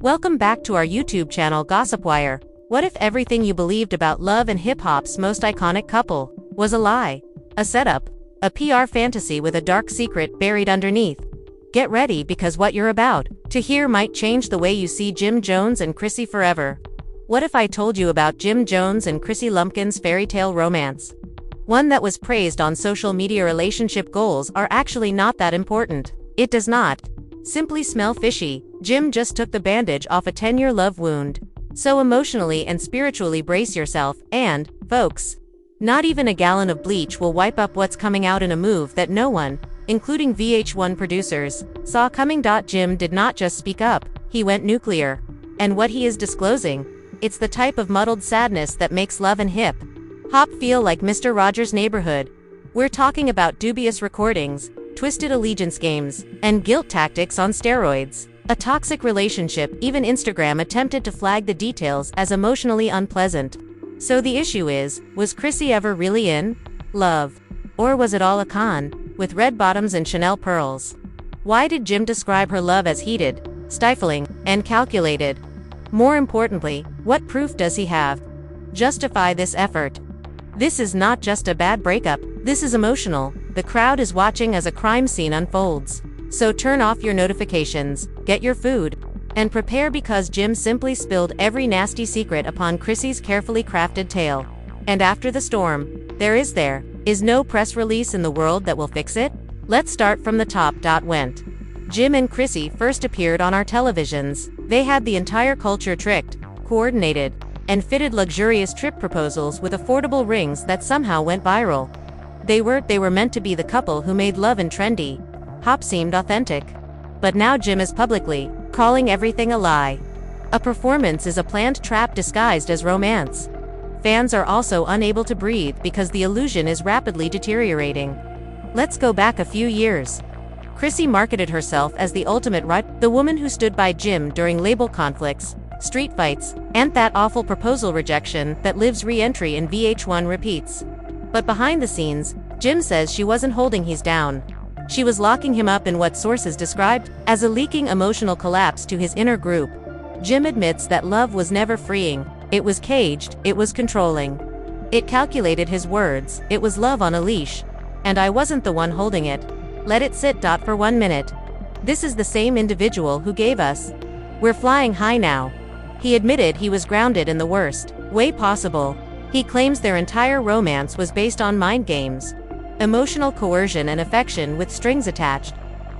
Welcome back to our YouTube channel GossipWire. What if everything you believed about love and hip-hop's most iconic couple was a lie? A setup? A PR fantasy with a dark secret buried underneath? Get ready, because what you're about to hear might change the way you see Jim Jones and Chrissy forever. What if I told you about Jim Jones and Chrissy Lampkin's fairy tale romance? One that was praised on social media. Relationship goals are actually not that important. It does not simply smell fishy. Jim just took the bandage off a 10-year love wound. So emotionally and spiritually brace yourself, and, folks, not even a gallon of bleach will wipe up what's coming out in a move that no one, including VH1 producers, saw coming. Jim did not just speak up, he went nuclear. And what he is disclosing? It's the type of muddled sadness that makes love and hip-hop feel like Mr. Rogers' Neighborhood. We're talking about dubious recordings, twisted allegiance games, and guilt tactics on steroids. A toxic relationship. Even Instagram attempted to flag the details as emotionally unpleasant. So the issue is, was Chrissy ever really in love? Or was it all a con, with red bottoms and Chanel pearls? Why did Jim describe her love as heated, stifling, and calculated? More importantly, what proof does he have justify this effort? This is not just a bad breakup, this is emotional. The crowd is watching as a crime scene unfolds. So turn off your notifications, get your food, and prepare, because Jim simply spilled every nasty secret upon Chrissy's carefully crafted tale. And after the storm, there is no press release in the world that will fix it? Let's start from the top. When Jim and Chrissy first appeared on our televisions, they had the entire culture tricked, coordinated, and fitted luxurious trip proposals with affordable rings that somehow went viral. They were meant to be the couple who made love and trendy hop seemed authentic. But now Jim is publicly calling everything a lie. A performance is a planned trap disguised as romance. Fans are also unable to breathe because the illusion is rapidly deteriorating. Let's go back a few years. Chrissy marketed herself as the ultimate the woman who stood by Jim during label conflicts, street fights, and that awful proposal rejection that lives re-entry in VH1 repeats. But behind the scenes, Jim says she wasn't holding his down. She was locking him up in what sources described as a leaking emotional collapse to his inner group. Jim admits that love was never freeing, it was caged, it was controlling. It calculated. His words, it was love on a leash. And I wasn't the one holding it. Let it sit. For 1 minute. This is the same individual who gave us We're Flying High Now. He admitted he was grounded in the worst way possible. He claims their entire romance was based on mind games, emotional coercion, and affection with strings attached.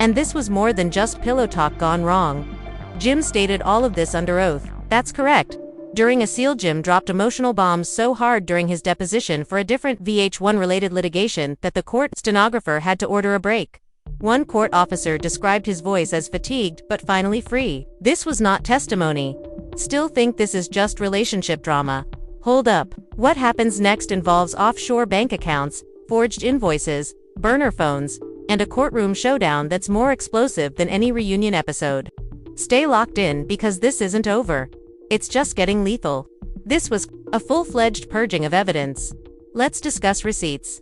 And this was more than just pillow talk gone wrong. Jim stated all of this under oath. That's correct. During a seal, Jim dropped emotional bombs so hard during his deposition for a different VH1-related litigation that the court stenographer had to order a break. One court officer described his voice as fatigued but finally free. This was not testimony. Still think this is just relationship drama? Hold up. What happens next involves offshore bank accounts, forged invoices, burner phones, and a courtroom showdown that's more explosive than any reunion episode. Stay locked in, because this isn't over. It's just getting lethal. This was a full-fledged purging of evidence. Let's discuss receipts.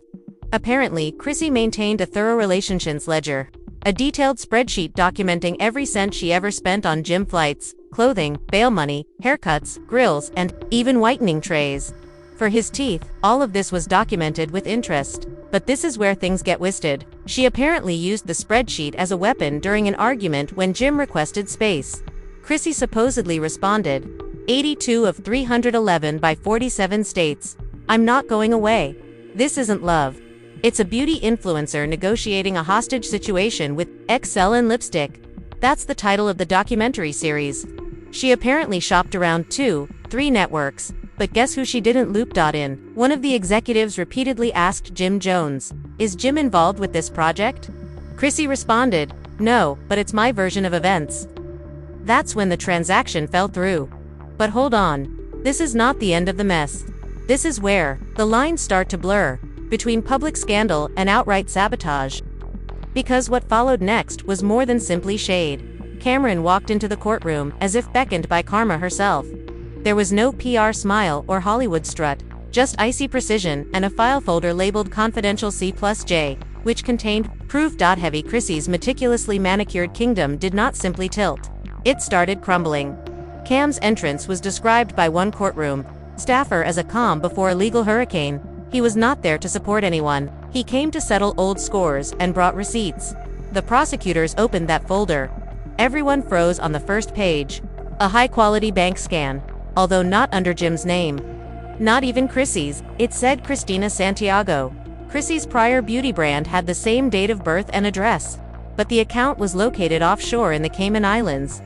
Apparently, Chrissy maintained a thorough relationships ledger, a detailed spreadsheet documenting every cent she ever spent on Jim: flights, clothing, bail money, haircuts, grills, and even whitening trays for his teeth. All of this was documented with interest. But this is where things get twisted. She apparently used the spreadsheet as a weapon during an argument when Jim requested space. Chrissy supposedly responded, 82 of 311 by 47 states, "I'm not going away." This isn't love. It's a beauty influencer negotiating a hostage situation with Excel and lipstick. That's the title of the documentary series. She apparently shopped around 2-3 networks. But guess who she didn't loop in? One of the executives repeatedly asked Jim Jones, "Is Jim involved with this project?" Chrissy responded, "No, but it's my version of events." That's when the transaction fell through. But hold on. This is not the end of the mess. This is where the lines start to blur between public scandal and outright sabotage. Because what followed next was more than simply shade. Cameron walked into the courtroom as if beckoned by karma herself. There was no PR smile or Hollywood strut, just icy precision and a file folder labeled Confidential C+J, which contained proof. Heavy. Chrissy's meticulously manicured kingdom did not simply tilt. it started crumbling. Cam's entrance was described by one courtroom staffer as a calm before a legal hurricane. He was not there to support anyone. He came to settle old scores and brought receipts. The prosecutors opened that folder. Everyone froze on the first page. A high-quality bank scan, although not under Jim's name. Not even Chrissy's. It said Christina Santiago. Chrissy's prior beauty brand had the same date of birth and address, but the account was located offshore in the Cayman Islands.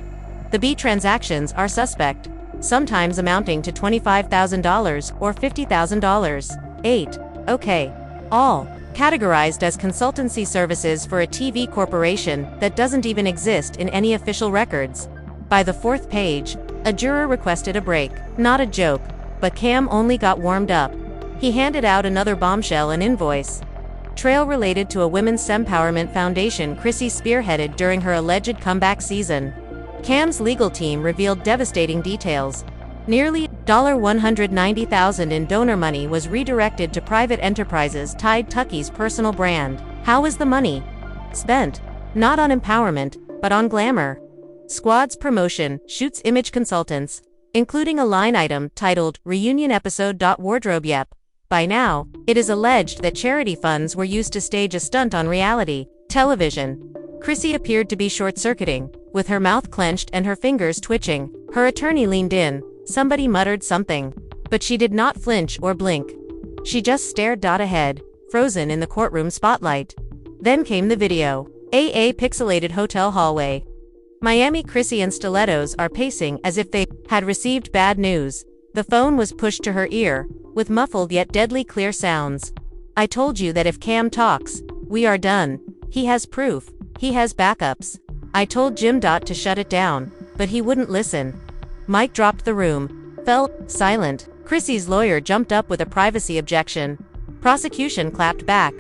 The B transactions are suspect, sometimes amounting to $25,000 or $50,000. 8. Okay. All categorized as consultancy services for a TV corporation that doesn't even exist in any official records. By the fourth page, a juror requested a break. Not a joke, but Cam only got warmed up. He handed out another bombshell, an invoice trail related to a women's empowerment foundation Chrissy spearheaded during her alleged comeback season. Cam's legal team revealed devastating details. Nearly $190,000 in donor money was redirected to private enterprises tied to Tucky's personal brand. How was the money spent? Not on empowerment, but on glamour. Squad's promotion, shoots, image consultants, including a line item titled Reunion Episode. Wardrobe. Yep. By now, it is alleged that charity funds were used to stage a stunt on reality television. Chrissy appeared to be short-circuiting, with her mouth clenched and her fingers twitching. Her attorney leaned in. Somebody muttered something, but she did not flinch or blink. She just stared ahead, frozen in the courtroom spotlight. Then came the video. A pixelated hotel hallway. Miami Chrissy and stilettos are pacing as if they had received bad news. The phone was pushed to her ear, with muffled yet deadly clear sounds. I told you that if Cam talks, we are done. He has proof. He has backups. I told Jim to shut it down, but he wouldn't listen. Mike dropped the room, fell silent. Chrissy's lawyer jumped up with a privacy objection. Prosecution clapped back.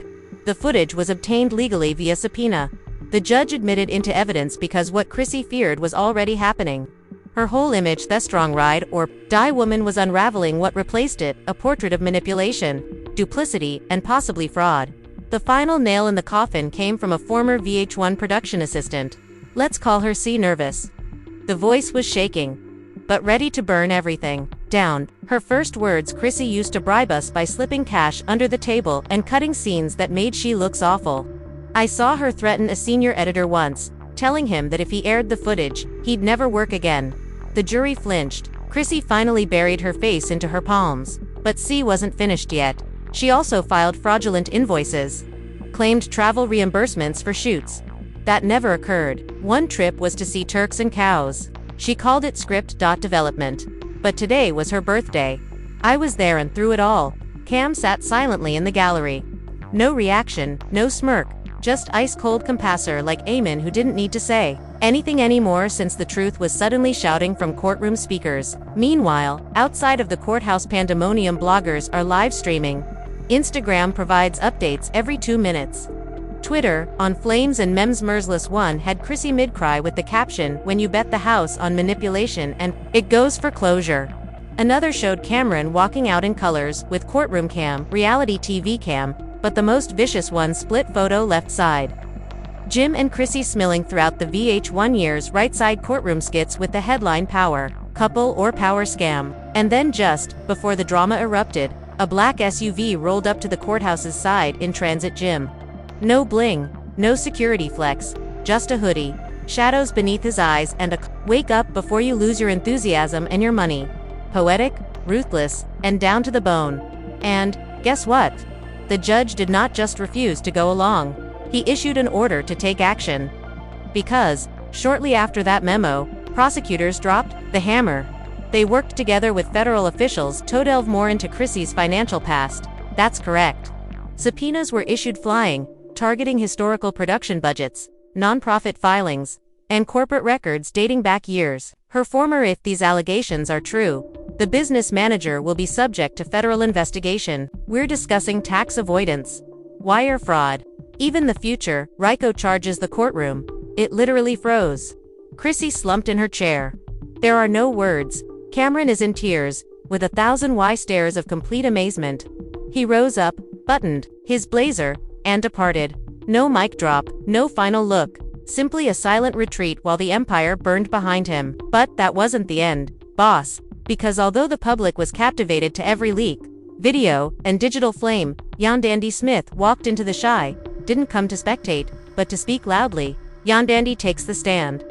The footage was obtained legally via subpoena. The judge admitted into evidence because what Chrissy feared was already happening. Her whole image, the strong ride or die woman, was unraveling what replaced it, a portrait of manipulation, duplicity, and possibly fraud. The final nail in the coffin came from a former VH1 production assistant. Let's call her C. Nervous. The voice was shaking, but ready to burn everything down. Her first words: Chrissy used to bribe us by slipping cash under the table and cutting scenes that made she looks awful. I saw her threaten a senior editor once, telling him that if he aired the footage, he'd never work again. The jury flinched. Chrissy finally buried her face into her palms. But C wasn't finished yet. She also filed fraudulent invoices, claimed travel reimbursements for shoots that never occurred. One trip was to see Turks and Cows. She called it script development. But today was her birthday. I was there and through it all. Cam sat silently in the gallery. No reaction, no smirk, just ice-cold compasser like Eamon, who didn't need to say anything anymore since the truth was suddenly shouting from courtroom speakers. Meanwhile, outside of the courthouse pandemonium, bloggers are live streaming. Instagram provides updates every 2 minutes. Twitter, on flames, and Mems Merciless One had Chrissy mid-cry with the caption, "When you bet the house on manipulation and it goes for closure." Another showed Cameron walking out in colors, with courtroom cam, reality TV cam, but the most vicious one split photo left side. Jim and Chrissy smiling throughout the VH1 years, right side courtroom skits with the headline "Power Couple" or "Power Scam." And then just before the drama erupted, a black SUV rolled up to the courthouse's side in transit. Jim. No bling, no security flex, just a hoodie, shadows beneath his eyes, and a "wake up before you lose your enthusiasm and your money." Poetic, ruthless, and down to the bone. And, guess what? The judge did not just refuse to go along. He issued an order to take action. Because, shortly after that memo, prosecutors dropped the hammer. They worked together with federal officials to delve more into Chrissy's financial past. That's correct. Subpoenas were issued flying, targeting historical production budgets, nonprofit filings, and corporate records dating back years. Her former. If these allegations are true, the business manager will be subject to federal investigation. We're discussing tax avoidance, wire fraud, even the future. Ryko charges the courtroom. It literally froze. Chrissy slumped in her chair. There are no words. Cameron is in tears, with 1,000 why stares of complete amazement. He rose up, buttoned his blazer, and departed. No mic drop, no final look, simply a silent retreat while the empire burned behind him. But that wasn't the end, boss. Because although the public was captivated to every leak, video, and digital flame, Yandandi Smith walked into the shy, didn't come to spectate, but to speak loudly. Yandandi takes the stand.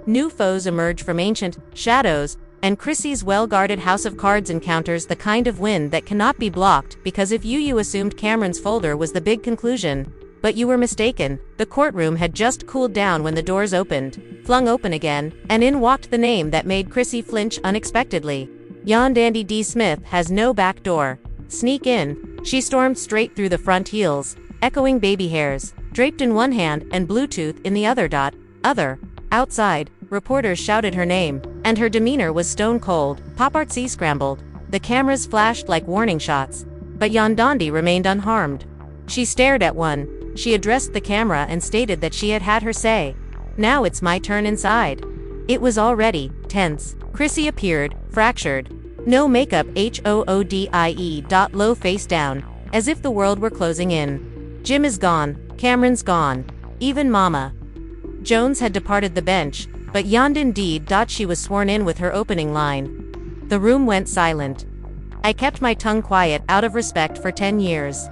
New foes emerge from ancient shadows, and Chrissy's well-guarded House of Cards encounters the kind of wind that cannot be blocked because if you assumed Cameron's folder was the big conclusion. But you were mistaken. The courtroom had just cooled down when the doors opened, flung open again, and in walked the name that made Chrissy flinch unexpectedly. Yandandi D. Smith has no back door. Sneak in. She stormed straight through the front heels, echoing baby hairs, draped in one hand and Bluetooth in the other. Other. Outside, reporters shouted her name, and her demeanor was stone cold. Pop artsy scrambled. The cameras flashed like warning shots. But Yandandi remained unharmed. She stared at one. She addressed the camera and stated that she had had her say. Now it's my turn inside. It was already tense. Chrissy appeared, fractured. No makeup, HOODIE. Low face down, as if the world were closing in. Jim is gone, Cameron's gone. Even Mama Jones had departed the bench, but Yandandi. She was sworn in with her opening line. The room went silent. I kept my tongue quiet out of respect for 10 years.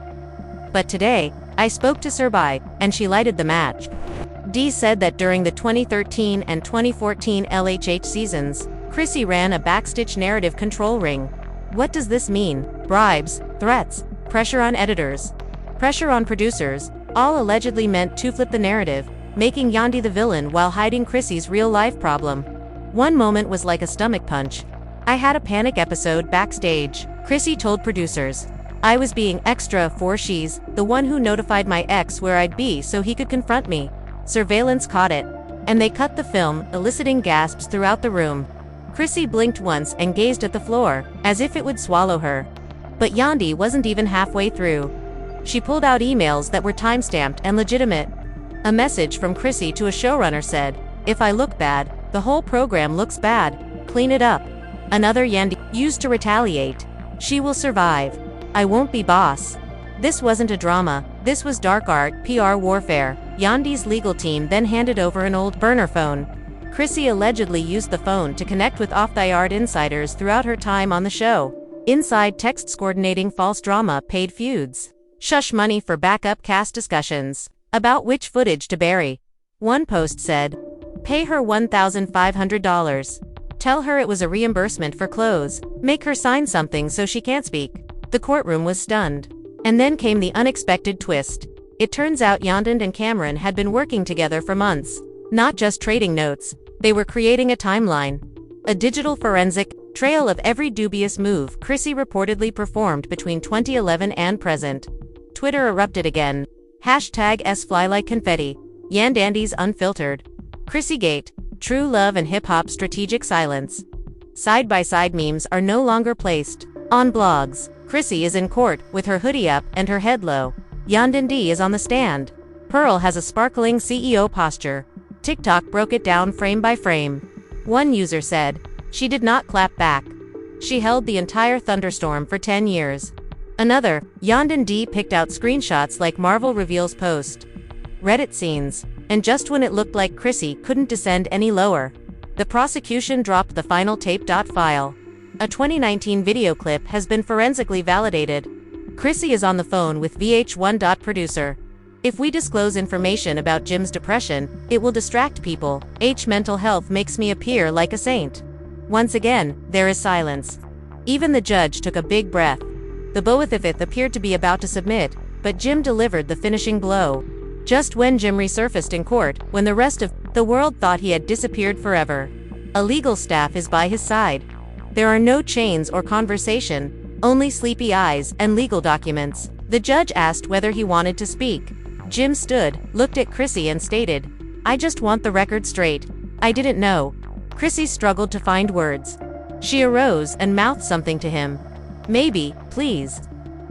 But today, I spoke to Serbai, and she lighted the match. Dee said that during the 2013 and 2014 LHH seasons, Chrissy ran a backstitch narrative control ring. What does this mean? Bribes, threats, pressure on editors, pressure on producers, all allegedly meant to flip the narrative, making Yandi the villain while hiding Chrissy's real-life problem. One moment was like a stomach punch. I had a panic episode backstage, Chrissy told producers. I was being extra for she's the one who notified my ex where I'd be so he could confront me. Surveillance caught it, and they cut the film, eliciting gasps throughout the room. Chrissy blinked once and gazed at the floor, as if it would swallow her. But Yandi wasn't even halfway through. She pulled out emails that were time-stamped and legitimate. A message from Chrissy to a showrunner said, "If I look bad, the whole program looks bad. Clean it up." Another Yandi used to retaliate. She will survive. I won't be boss. This wasn't a drama, this was dark art, PR warfare. Yandi's legal team then handed over an old burner phone. Chrissy allegedly used the phone to connect with off-the-yard insiders throughout her time on the show. Inside texts coordinating false drama, paid feuds. Shush money for backup cast discussions about which footage to bury. One post said, pay her $1,500. Tell her it was a reimbursement for clothes. Make her sign something so she can't speak. The courtroom was stunned. And then came the unexpected twist. It turns out Yandand and Cameron had been working together for months. Not just trading notes. They were creating a timeline. A digital forensic trail of every dubious move Chrissy reportedly performed between 2011 and present. Twitter erupted again. Hashtag #SFly like confetti. Yandandi's unfiltered. Chrissygate. True love and hip-hop strategic silence. Side-by-side memes are no longer placed on blogs. Chrissy is in court, with her hoodie up and her head low. Yandandi is on the stand. Pearl has a sparkling CEO posture. TikTok broke it down frame by frame. One user said, she did not clap back. She held the entire thunderstorm for 10 years. Another, Yandandi picked out screenshots like Marvel reveals post. Reddit scenes. And just when it looked like Chrissy couldn't descend any lower, the prosecution dropped the final tape. File. A 2019 video clip has been forensically validated. Chrissy is on the phone with VH1. Producer. If we disclose information about Jim's depression, it will distract people. Mental health makes me appear like a saint. Once again, there is silence. Even the judge took a big breath. The Boethifith appeared to be about to submit, but Jim delivered the finishing blow. Just when Jim resurfaced in court, when the rest of the world thought he had disappeared forever. A legal staff is by his side. There are no chains or conversation, only sleepy eyes and legal documents. The judge asked whether he wanted to speak. Jim stood, looked at Chrissy and stated, I just want the record straight. I didn't know. Chrissy struggled to find words. She arose and mouthed something to him. Maybe, please.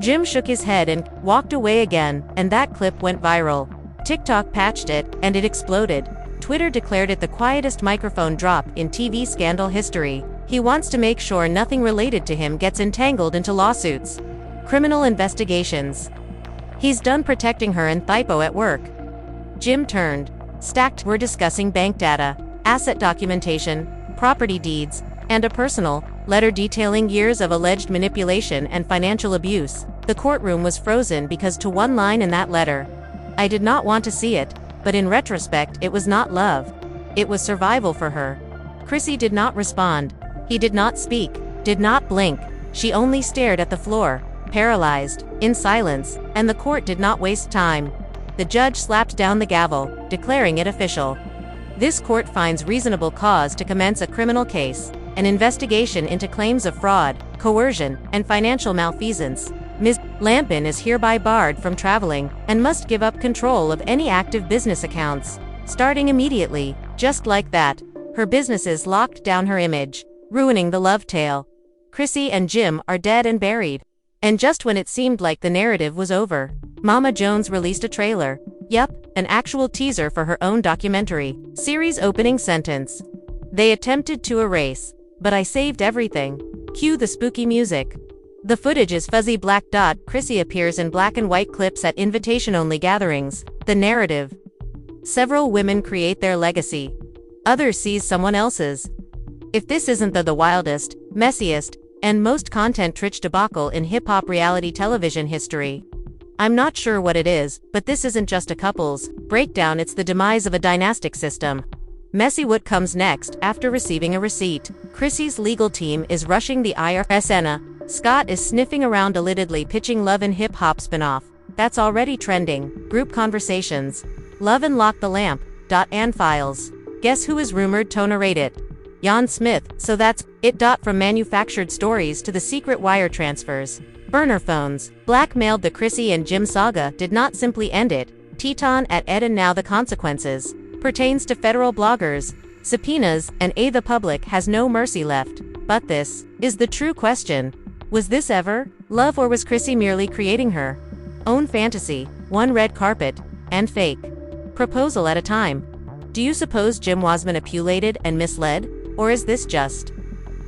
Jim shook his head and walked away again, and that clip went viral. TikTok patched it, and it exploded. Twitter declared it the quietest microphone drop in TV scandal history. He wants to make sure nothing related to him gets entangled into lawsuits. Criminal investigations. He's done protecting her and Thypo at work. Jim turned. Stacked were discussing bank data, asset documentation, property deeds, and a personal letter detailing years of alleged manipulation and financial abuse. The courtroom was frozen because to one line in that letter. I did not want to see it, but in retrospect it was not love. It was survival for her. Chrissy did not respond. He did not speak, did not blink. She only stared at the floor, paralyzed, in silence, and the court did not waste time. The judge slapped down the gavel, declaring it official. This court finds reasonable cause to commence a criminal case, an investigation into claims of fraud, coercion, and financial malfeasance. Ms. Lampkin is hereby barred from traveling and must give up control of any active business accounts, starting immediately. Just like that, her businesses locked down her image, ruining the love tale. Chrissy and Jim are dead and buried. And just when it seemed like the narrative was over, Mama Jones released a trailer. Yep, an actual teaser for her own documentary series. Opening sentence. They attempted to erase, but I saved everything. Cue the spooky music. The footage is fuzzy black dot. Chrissy appears in black and white clips at invitation-only gatherings. The narrative. Several women create their legacy. Others seize someone else's. If this isn't the wildest, messiest, and most content-rich debacle in hip-hop reality television history, I'm not sure what it is, but this isn't just a couple's breakdown, it's the demise of a dynastic system. Messy. What comes next after receiving a receipt? Chrissy's legal team is rushing the IRS. Anna Scott is sniffing around delightedly pitching Love and Hip Hop spinoff. That's already trending. Group conversations. Love and Lock the Lamp. And files. Guess who is rumored to narrate it? Jan Smith. So that's it. From manufactured stories to the secret wire transfers. Burner phones. Blackmailed. The Chrissy and Jim saga did not simply end it. Teton at Ed, and now the consequences pertains to federal bloggers, subpoenas, and the public has no mercy left. But this is the true question. Was this ever love, or was Chrissy merely creating her own fantasy, one red carpet and fake proposal at a time? Do you suppose Jim was manipulated and misled, or is this just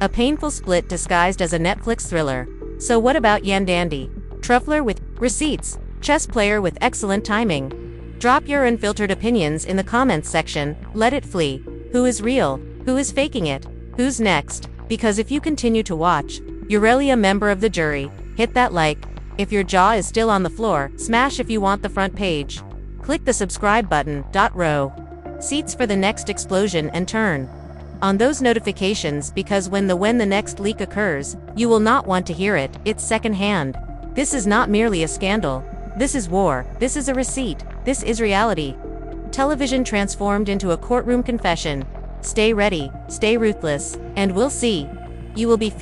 a painful split disguised as a Netflix thriller? So what about Yan Dandy, truffler with receipts, chess player with excellent timing? Drop your unfiltered opinions in the comments section. Let it flee. Who is real? Who is faking it? Who's next? Because if you continue to watch, you're really a member of the jury. Hit that like. If your jaw is still on the floor, smash if you want the front page. Click the subscribe button. Row seats for the next explosion and turn on those notifications, because when the next leak occurs, you will not want to hear it. It's secondhand. This is not merely a scandal. This is war. This is a receipt. This is reality. Television transformed into a courtroom confession. Stay ready, stay ruthless, and we'll see. You will be